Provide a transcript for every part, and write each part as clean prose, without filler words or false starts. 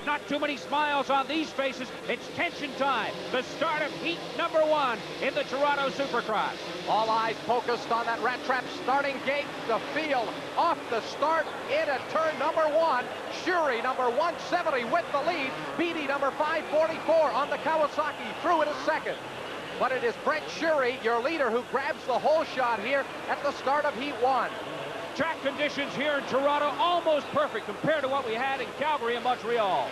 Not too many smiles on these faces. It's tension time. The start of heat number 1 in the Toronto Supercross. All eyes focused on that rat trap starting gate. The field off the start into turn number 1. Shuri, number 170, with the lead. Beatty, number 544 on the Kawasaki, through in a second. But it is Brent Shuri, your leader, who grabs the whole shot here at the start of Heat 1. Track conditions here in Toronto almost perfect compared to what we had in Calgary and Montreal.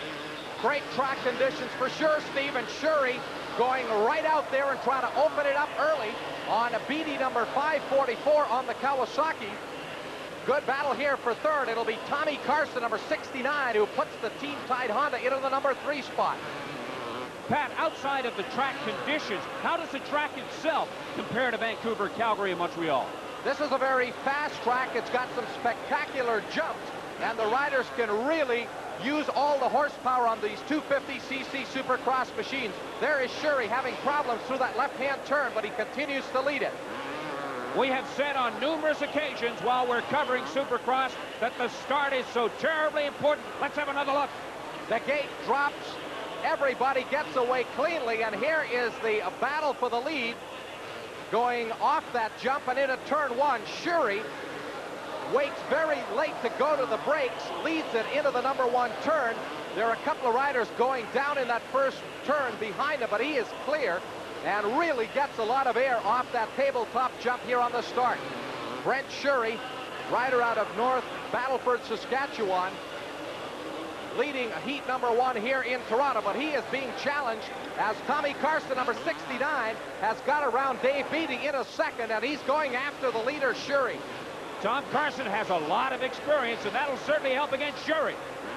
Great track conditions for sure, Steve, and Shuri going right out there and trying to open it up early on a Beatty number 544 on the Kawasaki. Good battle here for third. It'll be Tommy Carson, number 69, who puts the team-tied Honda into the number 3 spot. Pat, outside of the track conditions, how does the track itself compare to Vancouver, Calgary, and Montreal? This is a very fast track. It's got some spectacular jumps, and the riders can really use all the horsepower on these 250cc Supercross machines. There is Shuri having problems through that left-hand turn, but he continues to lead it. We have said on numerous occasions while we're covering Supercross that the start is so terribly important. Let's have another look. The gate drops. Everybody gets away cleanly, and here is the battle for the lead. Going off that jump and into turn 1, Shuri waits very late to go to the brakes, leads it into the number 1 turn. There are a couple of riders going down in that first turn behind him, but he is clear and really gets a lot of air off that tabletop jump here on the start. Brent Shuri, rider out of North Battleford, Saskatchewan, leading heat number 1 here in Toronto, but he is being challenged as Tommy Carson, number 69, has got around Dave Beatty in a second, and he's going after the leader, Shuri. Tom Carson has a lot of experience, and that'll certainly help against Shuri.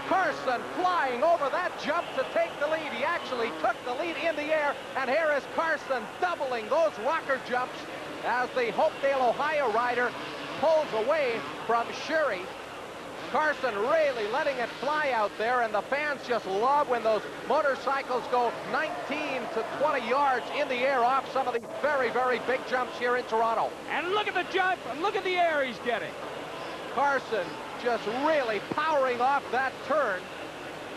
Carson flying over that jump to take the lead. He actually took the lead in the air, and here is Carson doubling those rocker jumps as the Hopedale, Ohio rider pulls away from Shuri. Carson really letting it fly out there, and the fans just love when those motorcycles go 19 to 20 yards in the air off some of these very, very big jumps here in Toronto. And look at the jump, and look at the air he's getting. Carson just really powering off that turn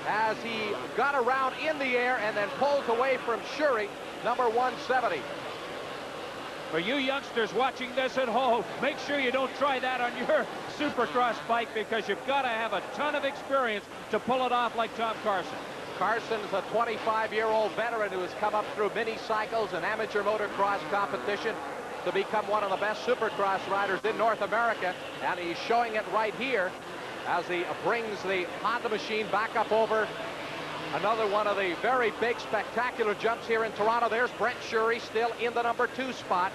as he got around in the air and then pulls away from Shuri, number 170. For you youngsters watching this at home, make sure you don't try that on your Supercross bike, because you've got to have a ton of experience to pull it off like Tom Carson. Carson's a 25-year-old veteran who has come up through mini cycles and amateur motocross competition to become one of the best Supercross riders in North America, and he's showing it right here as he brings the Honda machine back up over another one of the very big, spectacular jumps here in Toronto. There's Brent Shuri still in the number 2 spot,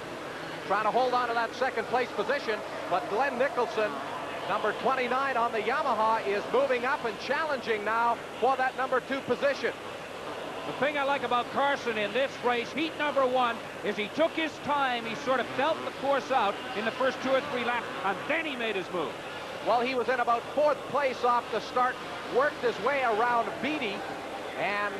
trying to hold on to that second place position, but Glenn Nicholson, number 29 on the Yamaha, is moving up and challenging now for that number 2 position. The thing I like about Carson in this race, heat number 1, is he took his time. He sort of felt the course out in the first 2 or 3 laps, and then he made his move. Well, he was in about 4th place off the start, worked his way around Beatty, and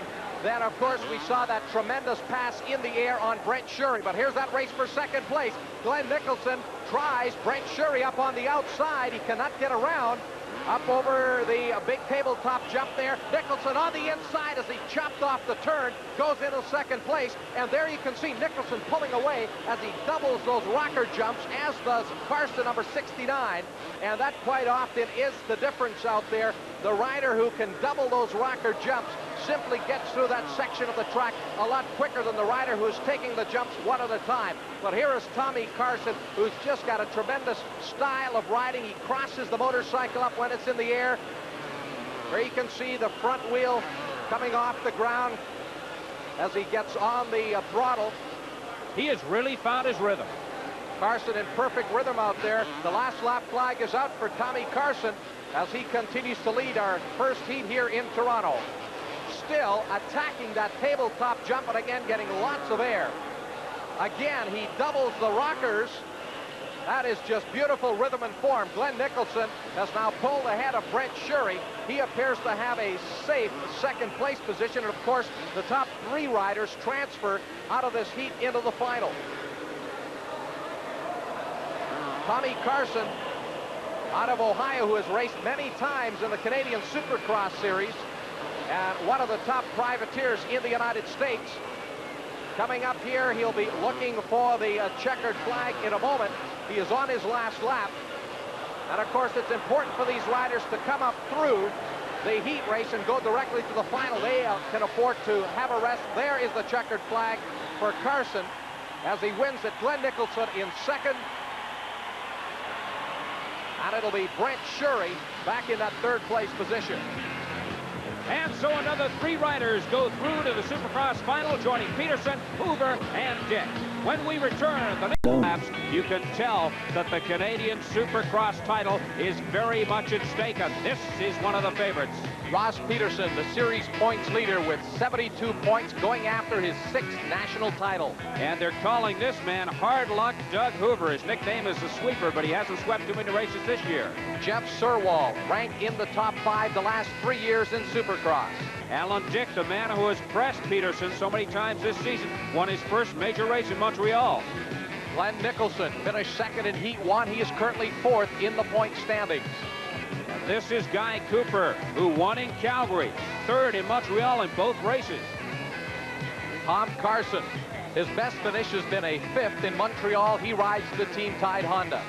then, of course, we saw that tremendous pass in the air on Brent Shuri. But here's that race for second place. Glenn Nicholson tries Brent Shuri up on the outside. He cannot get around. Up over the big tabletop jump there. Nicholson on the inside as he chopped off the turn, goes into second place. And there you can see Nicholson pulling away as he doubles those rocker jumps, as does Carson, number 69. And that quite often is the difference out there. The rider who can double those rocker jumps simply gets through that section of the track a lot quicker than the rider who's taking the jumps one at a time. But here is Tommy Carson, who's just got a tremendous style of riding. He crosses the motorcycle up when it's in the air. There you can see the front wheel coming off the ground as he gets on the throttle. He has really found his rhythm. Carson in perfect rhythm out there. The last lap flag is out for Tommy Carson as he continues to lead our first heat here in Toronto. Still attacking that tabletop jump, and again getting lots of air. Again, he doubles the rockers. That is just beautiful rhythm and form. Glenn Nicholson has now pulled ahead of Brent Shuri. He appears to have a safe second place position, and of course the top 3 riders transfer out of this heat into the final. Tommy Carson out of Ohio, who has raced many times in the Canadian Supercross Series, and one of the top privateers in the United States. Coming up here, he'll be looking for the checkered flag in a moment. He is on his last lap. And of course, it's important for these riders to come up through the heat race and go directly to the final. They can afford to have a rest. There is the checkered flag for Carson as he wins it. Glenn Nicholson in second. And it'll be Brent Shurey back in that third place position. And so another 3 riders go through to the Supercross final, joining Peterson, Hoover, and Dick. When we return the next laps, you can tell that the Canadian Supercross title is very much at stake, and this is one of the favorites. Ross Peterson, the series points leader with 72 points, going after his 6th national title. And they're calling this man Hard Luck Doug Hoover. His nickname is the Sweeper, but he hasn't swept too many races this year. Jeff Surwall ranked in the top 5 the last 3 years in Supercross. Alan Dick, the man who has pressed Peterson so many times this season, won his first major race in Montreal. Glenn Nicholson finished second in Heat 1. He is currently 4th in the point standings. And this is Guy Cooper, who won in Calgary, 3rd in Montreal in both races. Tom Carson, his best finish has been a 5th in Montreal. He rides the Team Tide Honda.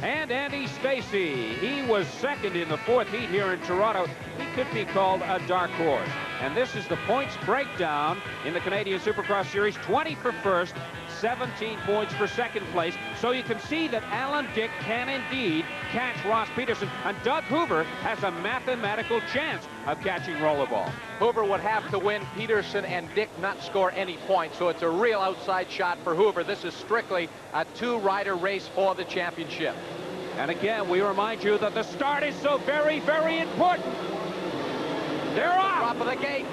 And Andy Stacy, he was 2nd in the 4th heat here in Toronto. He could be called a dark horse. And this is the points breakdown in the Canadian Supercross Series. 20 for first, 17 points for second place. So you can see that Alan Dick can indeed catch Ross Peterson. And Doug Hoover has a mathematical chance of catching Rollerball. Hoover would have to win, Peterson and Dick not score any points. So it's a real outside shot for Hoover. This is strictly a 2-rider race for the championship. And again, we remind you that the start is so very, very important. They're off. Top of the gate.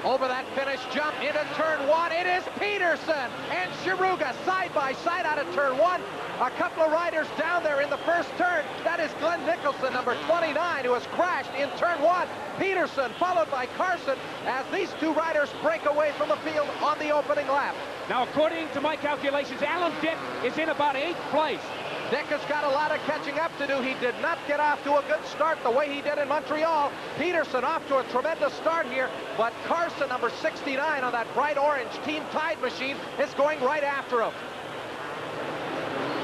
Over that finish jump into turn 1. It is Peterson and Shiruga side by side out of turn 1. A couple of riders down there in the first turn. That is Glenn Nicholson, number 29, who has crashed in turn 1. Peterson followed by Carson as these 2 riders break away from the field on the opening lap. Now, according to my calculations, Alan Dick is in about 8th place. Dick has got a lot of catching up to do. He did not get off to a good start the way he did in Montreal. Peterson off to a tremendous start here, but Carson, number 69 on that bright orange Team Tide machine, is going right after him.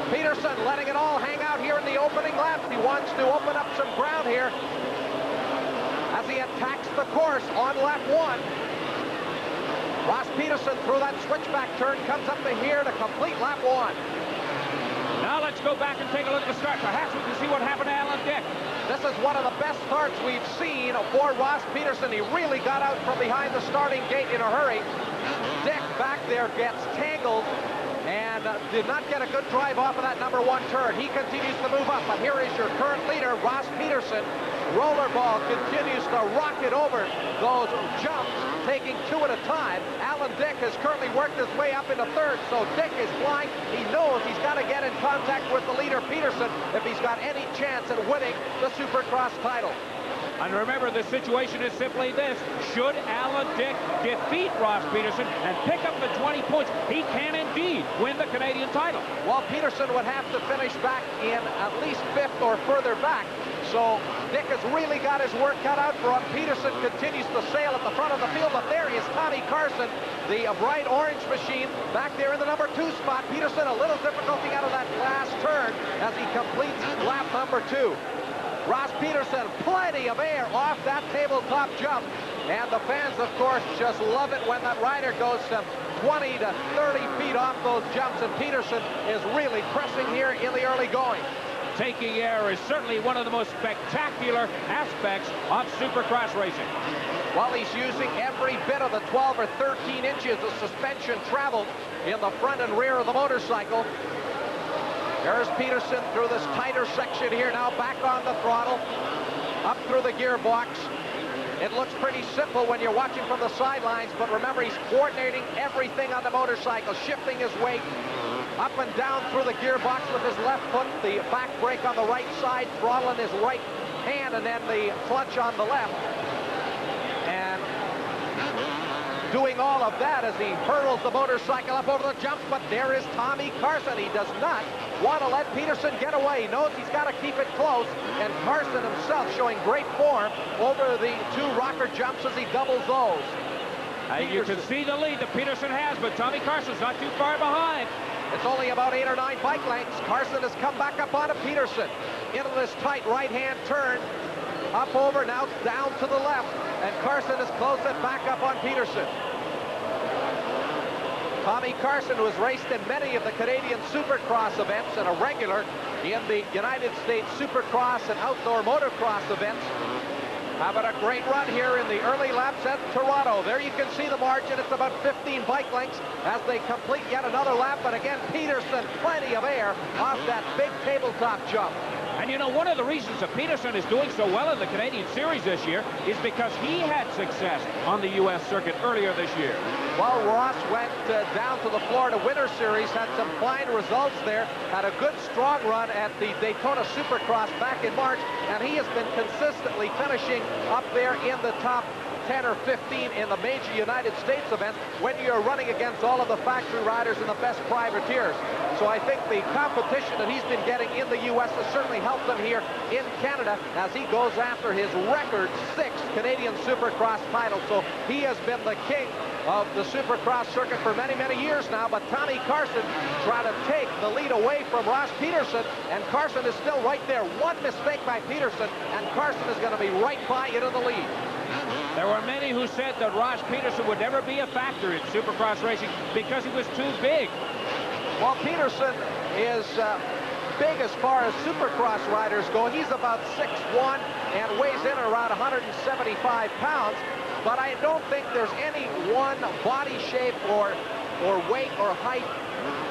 Peterson letting it all hang out here in the opening laps. He wants to open up some ground here as he attacks the course on lap 1. Ross Peterson through that switchback turn comes up to here to complete lap 1. Now let's go back and take a look at the start. Perhaps we can see what happened to Alan Dick. This is one of the best starts we've seen for Ross Peterson. He really got out from behind the starting gate in a hurry. Dick back there gets tangled and did not get a good drive off of that number 1 turn. He continues to move up, but here is your current leader, Ross Peterson. Rollerball continues to rocket over those jumps, taking 2 at a time. Alan Dick has currently worked his way up into 3rd, so Dick is flying. He knows he's got to get in contact with the leader, Peterson, if he's got any chance at winning the Supercross title. And remember, the situation is simply this. Should Alan Dick defeat Ross Peterson and pick up the 20 points, he can indeed win the Canadian title. Well, Peterson would have to finish back in at least 5th or further back. So Dick has really got his work cut out for him. Peterson continues to sail at the front of the field, but there is Tommy Carson, the bright orange machine, back there in the number 2 spot. Peterson a little difficulty out of that last turn as he completes lap number 2. Ross Peterson, plenty of air off that tabletop jump. And the fans, of course, just love it when that rider goes some 20 to 30 feet off those jumps. And Peterson is really pressing here in the early going. Taking air is certainly one of the most spectacular aspects of Supercross racing. Well, he's using every bit of the 12 or 13 inches of suspension traveled in the front and rear of the motorcycle. There's Peterson through this tighter section here, now back on the throttle, up through the gearbox. It looks pretty simple when you're watching from the sidelines, but remember, he's coordinating everything on the motorcycle, shifting his weight up and down through the gearbox with his left foot, the back brake on the right side, throttling his right hand, and then the clutch on the left. And doing all of that as he hurls the motorcycle up over the jumps, but there is Tommy Carson. He does not want to let Peterson get away. He knows he's got to keep it close, and Carson himself showing great form over the two rocker jumps as he doubles those. You can see the lead that Peterson has, but Tommy Carson's not too far behind. It's only about 8 or 9 bike lengths. Carson has come back up onto Peterson into this tight right-hand turn. Up over, now down to the left, and Carson has closed it back up on Peterson. Tommy Carson, who has raced in many of the Canadian Supercross events and a regular in the United States Supercross and outdoor motocross events, having a great run here in the early laps at Toronto. There you can see the margin. It's about 15 bike lengths as they complete yet another lap. But again, Peterson, plenty of air off that big tabletop jump. And you know, one of the reasons that Peterson is doing so well in the Canadian Series this year is because he had success on the U.S. circuit earlier this year. Well, Ross went down to the Florida Winter Series, had some fine results there, had a good strong run at the Daytona Supercross back in March, and he has been consistently finishing up there in the top 10 or 15 in the major United States events when you're running against all of the factory riders and the best privateers. So I think the competition that he's been getting in the U.S. has certainly helped him here in Canada as he goes after his record 6th Canadian Supercross title. So he has been the king of the Supercross circuit for many, many years now, but Tommy Carson trying to take the lead away from Ross Peterson, and Carson is still right there. One mistake by Peterson, and Carson is going to be right by into the lead. There were many who said that Ross Peterson would never be a factor in Supercross racing because he was too big. Well, Peterson is big as far as Supercross riders go. He's about 6'1" and weighs in around 175 pounds. But I don't think there's any one body shape or weight or height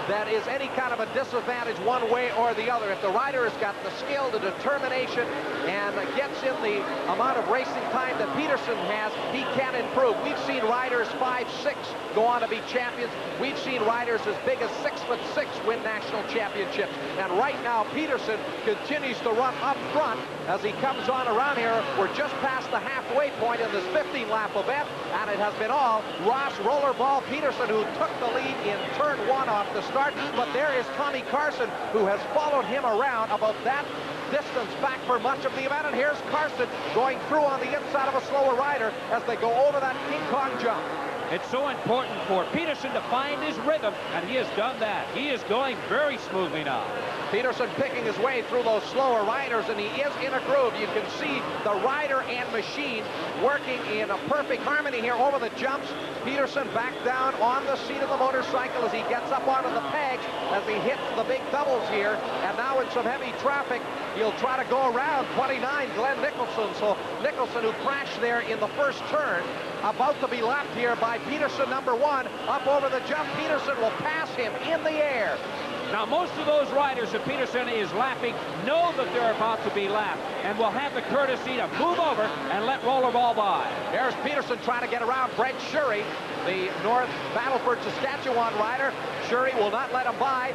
that is any kind of a disadvantage one way or the other. If the rider has got the skill, the determination, and gets in the amount of racing time that Peterson has, he can improve. We've seen riders 5'6" go on to be champions. We've seen riders as big as 6'6" win national championships. And right now, Peterson continues to run up front as he comes on around here. We're just past the halfway point in this 15-lap event, and it has been all Ross Rollerball Peterson who took the lead in turn 1 off the start. But there is Tommy Carson, who has followed him around about that distance back for much of the event. And here's Carson going through on the inside of a slower rider as they go over that King Kong jump. It's so important for Peterson to find his rhythm, and he has done that. He is going very smoothly now. Peterson picking his way through those slower riders, and he is in a groove. You can see the rider and machine working in a perfect harmony here over the jumps. Peterson back down on the seat of the motorcycle as he gets up onto the pegs as he hits the big doubles here. And now in some heavy traffic, he'll try to go around 29, Glenn Nicholson. So Nicholson, who crashed there in the first turn, about to be lapped here by Peterson, number 1, up over the jump. Peterson will pass him in the air. Now, most of those riders that Peterson is lapping know that they're about to be lapped and will have the courtesy to move over and let Rollerball by. There's Peterson trying to get around Brent Shurey, the North Battleford, Saskatchewan rider. Shurey will not let him by.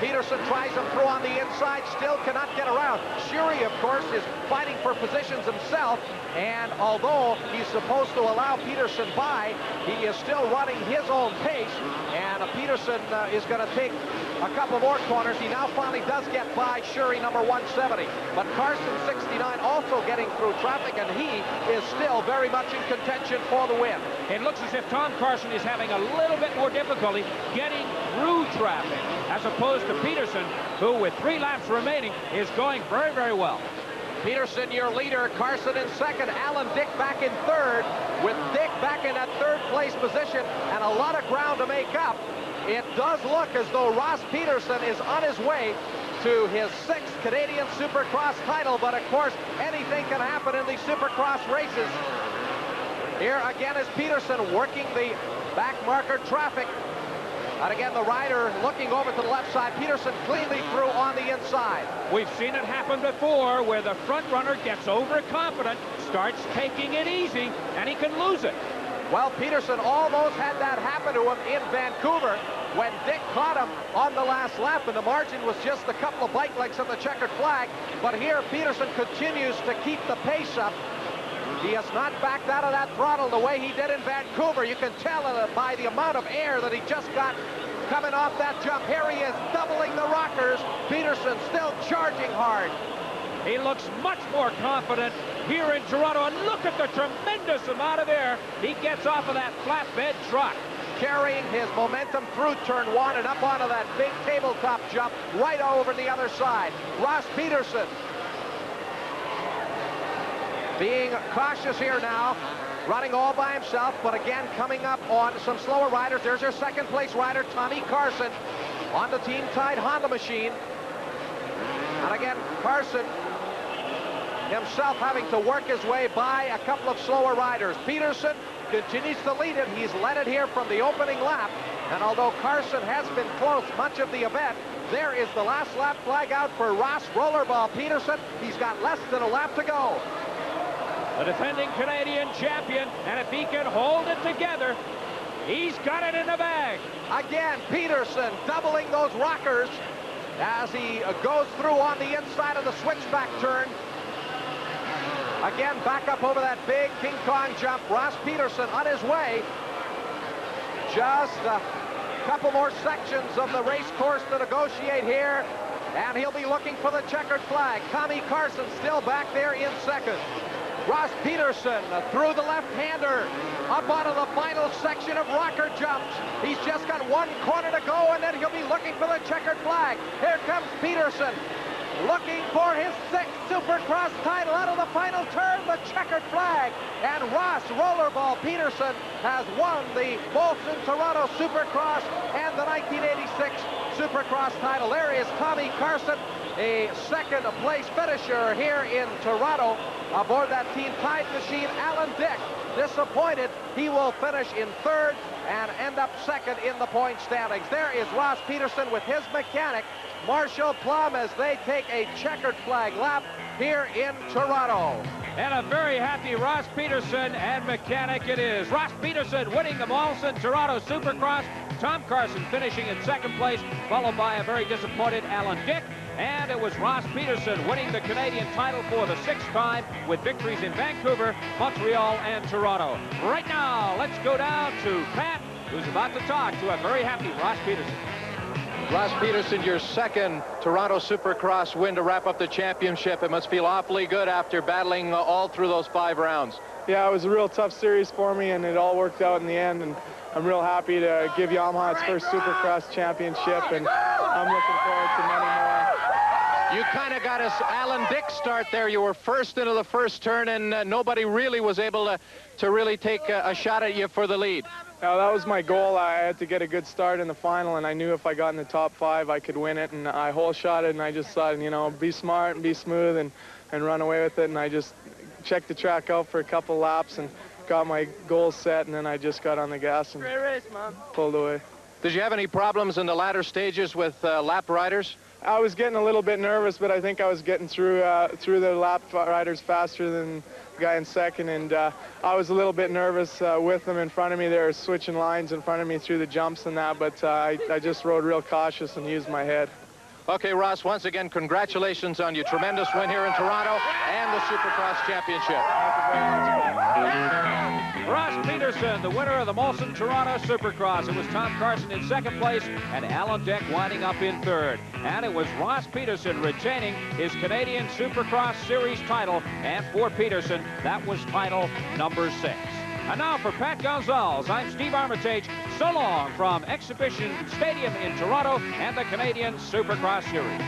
Peterson tries him through on the inside, still cannot get around. Shurey, of course, is fighting for positions himself, and although he's supposed to allow Peterson by, he is still running his own pace, and Peterson is going to take a couple more corners. He now finally does get by Shurey, number 170. But Carson, 69, also getting through traffic, and he is still very much in contention for the win. It looks as if Tom Carson is having a little bit more difficulty getting through traffic, as opposed to Peterson, who with 3 laps remaining is going very, very well. Peterson, your leader. Carson in second. Alan Dick back in third. With Dick back in that third place position and a lot of ground to make up, it does look as though Ross Peterson is on his way to his 6th Canadian Supercross title. But of course, anything can happen in these Supercross races. Here again is Peterson working the back marker traffic. And again, the rider looking over to the left side. Peterson cleanly through on the inside. We've seen it happen before where the front runner gets overconfident, starts taking it easy, and he can lose it. Well, Peterson almost had that happen to him in Vancouver when Dick caught him on the last lap, and the margin was just a couple of bike lengths on the checkered flag. But here, Peterson continues to keep the pace up. He has not backed out of that throttle the way he did in Vancouver. You can tell by the amount of air that he just got coming off that jump. Here he is, doubling the rockers. Peterson still charging hard. He looks much more confident here in Toronto, and look at the tremendous amount of air he gets off of that flatbed truck. Carrying his momentum through turn 1 and up onto that big tabletop jump right over the other side. Ross Peterson being cautious here now, running all by himself, but again coming up on some slower riders. There's your second place rider, Tommy Carson, on the Team Tide Honda machine. And again, Carson himself having to work his way by a couple of slower riders. Peterson continues to lead it. He's led it here from the opening lap. And although Carson has been close much of the event, there is the last lap flag out for Ross Rollerball Peterson. He's got less than a lap to go. The defending Canadian champion, and if he can hold it together, he's got it in the bag. Again, Peterson doubling those rockers as he goes through on the inside of the switchback turn. Again, back up over that big King Kong jump. Ross Peterson on his way. Just a couple more sections of the race course to negotiate here, and he'll be looking for the checkered flag. Tommy Carson still back there in second. Ross Peterson through the left-hander up onto the final section of rocker jumps. He's just got one corner to go, and then he'll be looking for the checkered flag. Here comes Peterson, looking for his 6th Supercross title out of the final turn, the checkered flag. And Ross Rollerball Peterson has won the Molson Toronto Supercross and the 1986 Supercross title. There is Tommy Carson, a second place finisher here in Toronto aboard that Team Tide machine. Alan Dick, disappointed. He will finish in third and end up second in the point standings. There is Ross Peterson with his mechanic, Marshall Plum, as they take a checkered flag lap here in Toronto. And a very happy Ross Peterson and mechanic it is. Ross Peterson winning the Molson Toronto Supercross. Tom Carson finishing in second place, followed by a very disappointed Alan Dick. And it was Ross Peterson winning the Canadian title for the 6th time with victories in Vancouver, Montreal, and Toronto. Right now, let's go down to Pat, who's about to talk to a very happy Ross Peterson. Ross Peterson, your second Toronto Supercross win to wrap up the championship. It must feel awfully good after battling all through those 5 rounds. Yeah, it was a real tough series for me, and it all worked out in the end. And I'm real happy to give Yamaha its first Supercross championship, and I'm looking forward to many more. You kind of got us Alan Dick start there. You were first into the first turn, and nobody really was able to really take a shot at you for the lead. Now, that was my goal. I had to get a good start in the final, and I knew if I got in the top 5, I could win it. And I hole shot it, and I just thought, you know, be smart and be smooth and run away with it. And I just checked the track out for a couple laps and got my goals set, and then I just got on the gas and pulled away. Did you have any problems in the latter stages with lap riders? I was getting a little bit nervous, but I think I was getting through the lap riders faster than the guy in second, and I was a little bit nervous with them in front of me. They were switching lines in front of me through the jumps and that, but I just rode real cautious and used my head. Okay, Ross, once again, congratulations on your tremendous win here in Toronto and the Supercross championship. Ross Peterson, the winner of the Molson Toronto Supercross. It was Tom Carson in second place and Alan Dick winding up in third. And it was Ross Peterson retaining his Canadian Supercross Series title. And for Peterson, that was title number 6. And now for Pat Gonzalez, I'm Steve Armitage. So long from Exhibition Stadium in Toronto and the Canadian Supercross Series.